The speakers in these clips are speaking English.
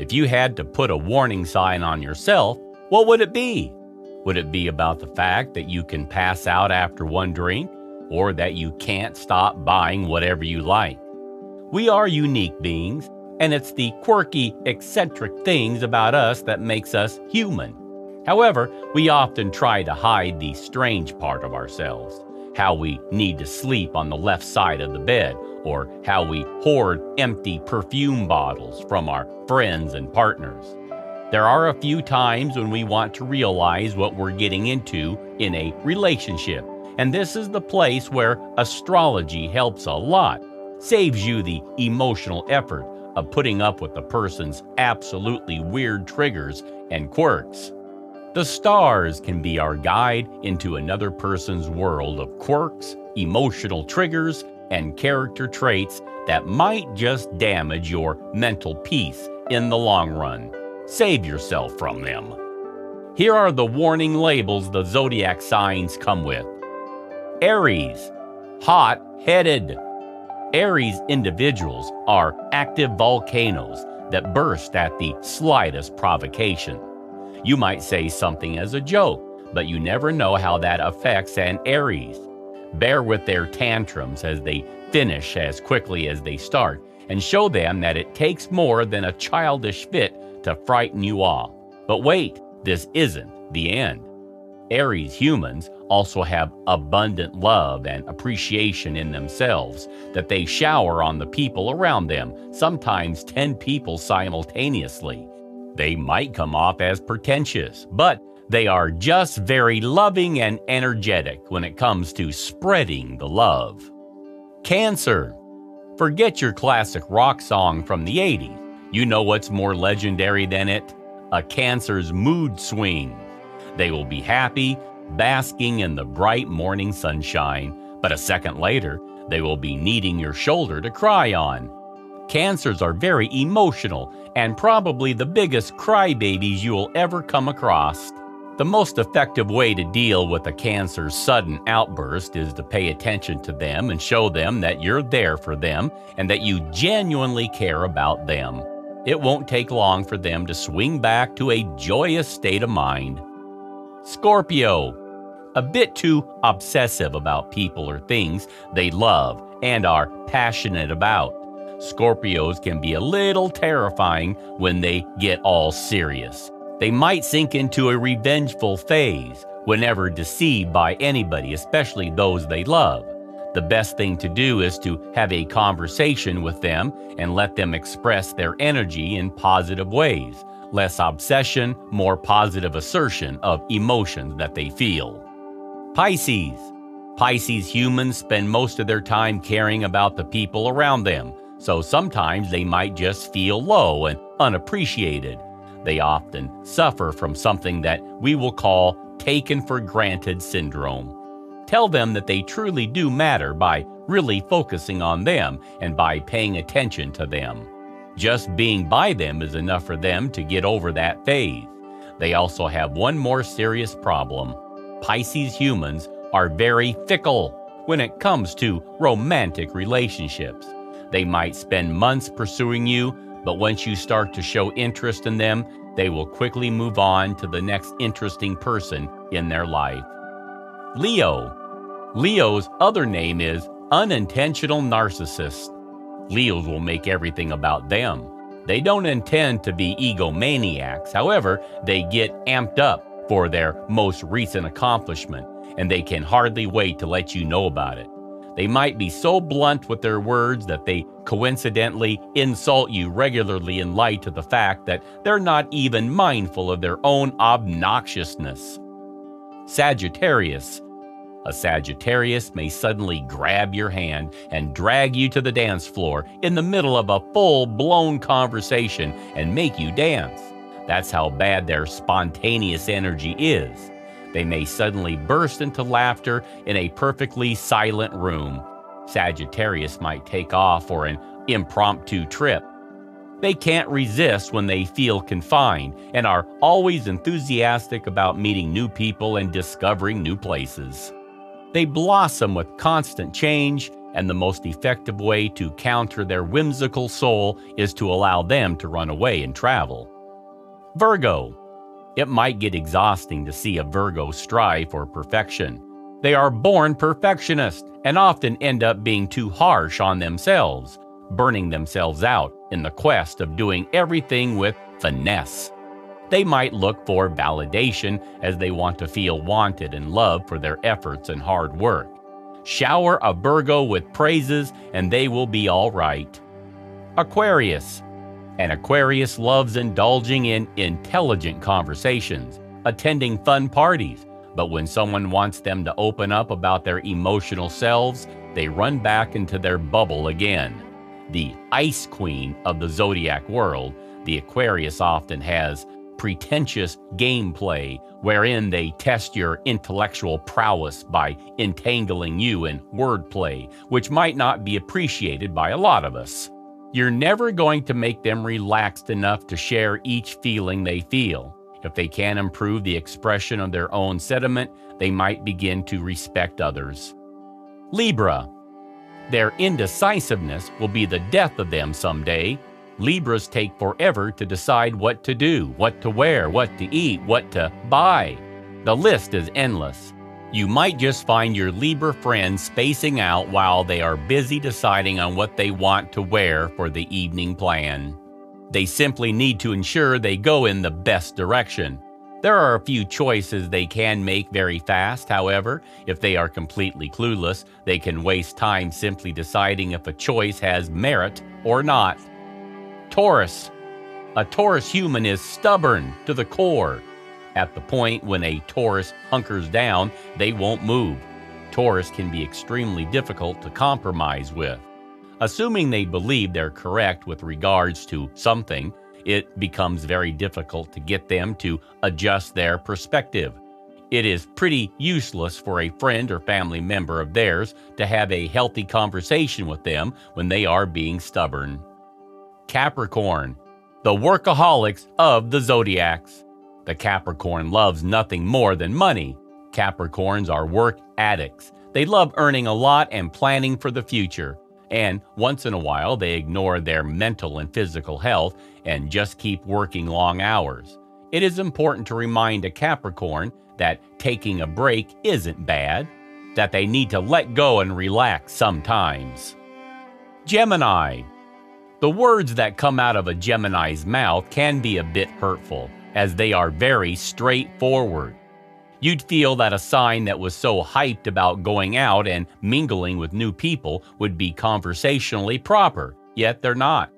If you had to put a warning sign on yourself, what would it be? Would it be about the fact that you can pass out after one drink, or that you can't stop buying whatever you like? We are unique beings, and it's the quirky, eccentric things about us that makes us human. However, we often try to hide the strange part of ourselves, how we need to sleep on the left side of the bed, or how we hoard empty perfume bottles from our friends and partners. There are a few times when we want to realize what we're getting into in a relationship, and this is the place where astrology helps a lot, saves you the emotional effort of putting up with the person's absolutely weird triggers and quirks. The stars can be our guide into another person's world of quirks, emotional triggers, and character traits that might just damage your mental peace in the long run. Save yourself from them. Here are the warning labels the zodiac signs come with. Aries, hot-headed. Aries individuals are active volcanoes that burst at the slightest provocation. You might say something as a joke, but you never know how that affects an Aries. Bear with their tantrums as they finish as quickly as they start, and show them that it takes more than a childish fit to frighten you off. But wait, this isn't the end. Aries humans also have abundant love and appreciation in themselves that they shower on the people around them, sometimes 10 people simultaneously. They might come off as pretentious, but they are just very loving and energetic when it comes to spreading the love. Cancer. Forget your classic rock song from the 80s. You know what's more legendary than it? A Cancer's mood swing. They will be happy, basking in the bright morning sunshine, but a second later, they will be needing your shoulder to cry on. Cancers are very emotional and probably the biggest crybabies you will ever come across. The most effective way to deal with a Cancer's sudden outburst is to pay attention to them and show them that you're there for them and that you genuinely care about them. It won't take long for them to swing back to a joyous state of mind. Scorpio. A bit too obsessive about people or things they love and are passionate about. Scorpios can be a little terrifying when they get all serious. They might sink into a revengeful phase whenever deceived by anybody, especially those they love. The best thing to do is to have a conversation with them and let them express their energy in positive ways. Less obsession, more positive assertion of emotions that they feel. Pisces. Pisces humans spend most of their time caring about the people around them, so sometimes they might just feel low and unappreciated. They often suffer from something that we will call taken for granted syndrome. Tell them that they truly do matter by really focusing on them and by paying attention to them. Just being by them is enough for them to get over that phase. They also have one more serious problem. Pisces humans are very fickle when it comes to romantic relationships. They might spend months pursuing you, but once you start to show interest in them, they will quickly move on to the next interesting person in their life. Leo. Leo's other name is unintentional narcissist. Leos will make everything about them. They don't intend to be egomaniacs. However, they get amped up for their most recent accomplishment, and they can hardly wait to let you know about it. They might be so blunt with their words that they coincidentally insult you regularly in light of the fact that they're not even mindful of their own obnoxiousness. Sagittarius. A Sagittarius may suddenly grab your hand and drag you to the dance floor in the middle of a full-blown conversation and make you dance. That's how bad their spontaneous energy is. They may suddenly burst into laughter in a perfectly silent room. Sagittarius might take off for an impromptu trip. They can't resist when they feel confined and are always enthusiastic about meeting new people and discovering new places. They blossom with constant change and the most effective way to counter their whimsical soul is to allow them to run away and travel. Virgo. It might get exhausting to see a Virgo strive for perfection. They are born perfectionists and often end up being too harsh on themselves, burning themselves out in the quest of doing everything with finesse. They might look for validation as they want to feel wanted and loved for their efforts and hard work. Shower a Virgo with praises and they will be all right. Aquarius. An Aquarius loves indulging in intelligent conversations, attending fun parties, but when someone wants them to open up about their emotional selves, they run back into their bubble again. The ice queen of the Zodiac world, the Aquarius often has pretentious gameplay wherein they test your intellectual prowess by entangling you in wordplay, which might not be appreciated by a lot of us. You're never going to make them relaxed enough to share each feeling they feel. If they can improve the expression of their own sentiment, they might begin to respect others. Libra. Their indecisiveness will be the death of them someday. Libras take forever to decide what to do, what to wear, what to eat, what to buy. The list is endless. You might just find your Libra friends spacing out while they are busy deciding on what they want to wear for the evening plan. They simply need to ensure they go in the best direction. There are a few choices they can make very fast. However, if they are completely clueless, they can waste time simply deciding if a choice has merit or not. Taurus. A Taurus human is stubborn to the core. At the point when a Taurus hunkers down, they won't move. Taurus can be extremely difficult to compromise with. Assuming they believe they're correct with regards to something, it becomes very difficult to get them to adjust their perspective. It is pretty useless for a friend or family member of theirs to have a healthy conversation with them when they are being stubborn. Capricorn. The workaholics of the Zodiacs. The Capricorn loves nothing more than money. Capricorns are work addicts. They love earning a lot and planning for the future. And once in a while, they ignore their mental and physical health and just keep working long hours. It is important to remind a Capricorn that taking a break isn't bad, that they need to let go and relax sometimes. Gemini. The words that come out of a Gemini's mouth can be a bit hurtful, as they are very straightforward. You'd feel that a sign that was so hyped about going out and mingling with new people would be conversationally proper, yet they're not.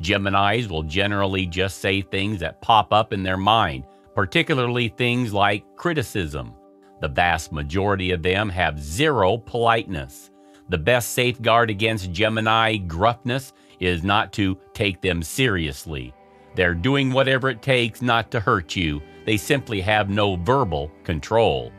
Geminis will generally just say things that pop up in their mind, particularly things like criticism. The vast majority of them have zero politeness. The best safeguard against Gemini gruffness is not to take them seriously. They're doing whatever it takes not to hurt you. They simply have no verbal control.